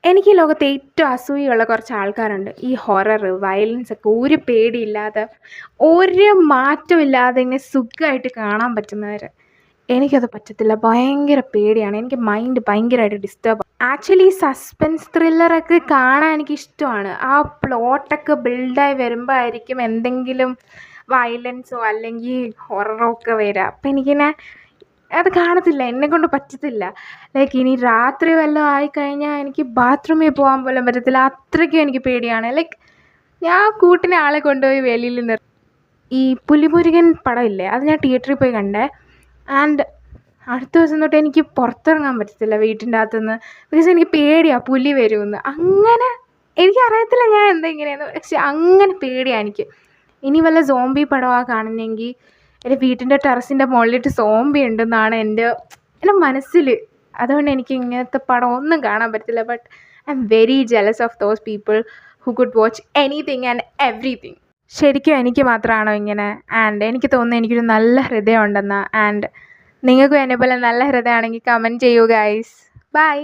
എനിക്ക് ഈ ലോകത്ത് ഏറ്റവും അസൂയുള്ള കുറച്ച് ആൾക്കാരുണ്ട്. ഈ ഹൊറർ, വയലൻസ് ഒക്കെ ഒരു പേടിയില്ലാതെ, ഒരു മാറ്റമില്ലാതെ ഇങ്ങനെ സുഖമായിട്ട് കാണാൻ പറ്റുന്നവർ. എനിക്കത് പറ്റത്തില്ല. ഭയങ്കര പേടിയാണ്. എനിക്ക് മൈൻഡ് ഭയങ്കരമായിട്ട് ഡിസ്റ്റർബ്. ആക്ച്വലി സസ്പെൻസ് ത്രില്ലറൊക്കെ കാണാൻ എനിക്കിഷ്ടമാണ്. ആ പ്ലോട്ടൊക്കെ ബിൽഡായി വരുമ്പോൾ ആയിരിക്കും എന്തെങ്കിലും വയലൻസോ അല്ലെങ്കിൽ ഹൊററോ ഒക്കെ വരിക. അപ്പം എനിക്കിങ്ങനെ അത് കാണത്തില്ല. എന്നെക്കൊണ്ട് പറ്റത്തില്ല. ലൈക്ക് ഇനി രാത്രി വല്ലതും ആയിക്കഴിഞ്ഞാൽ എനിക്ക് ബാത്റൂമിൽ പോകാൻ പോലും പറ്റത്തില്ല. അത്രയ്ക്കും എനിക്ക് പേടിയാണ്. ലൈക്ക് ഞാൻ കൂട്ടിന് ആളെ കൊണ്ടുപോയി വെളിയിൽ ഈ പുലിമുരുകൻ പടമില്ലേ, അത് ഞാൻ തിയേറ്ററിൽ പോയി കണ്ടേ. ആൻഡ് അടുത്ത ദിവസം തൊട്ട് എനിക്ക് പുറത്തിറങ്ങാൻ പറ്റത്തില്ല വീട്ടിൻ്റെ അകത്തുനിന്ന്. ബിക്കോസ് എനിക്ക് പേടിയാണ് പുലി വരുമെന്ന്. അങ്ങനെ എനിക്കറിയത്തില്ല ഞാൻ എന്താ ഇങ്ങനെയെന്ന്, പക്ഷെ അങ്ങനെ പേടിയാണ് എനിക്ക്. ഇനി വല്ല സോംബി പടമാണ് കാണുന്നതെങ്കിൽ എൻ്റെ വീട്ടിൻ്റെ ടെറസിൻ്റെ മുകളിലിട്ട് സോംബി ഉണ്ടെന്നാണ് എൻ്റെ മനസ്സിൽ. അതുകൊണ്ട് എനിക്ക് ഇങ്ങനത്തെ പടം ഒന്നും കാണാൻ പറ്റത്തില്ല. But I am very jealous of those people who could watch anything and everything. ശരിക്കും എനിക്ക് മാത്രമാണോ ഇങ്ങനെ? ആൻഡ് എനിക്ക് തോന്നുന്നു എനിക്കൊരു നല്ല ഹൃദയം ഉണ്ടെന്ന്. ആൻഡ് നിങ്ങൾക്കും എന്നെപ്പോലെ നല്ല ഹൃദയമാണെങ്കിൽ കമൻറ്റ് ചെയ്യൂ ഗൈസ്. ബൈ.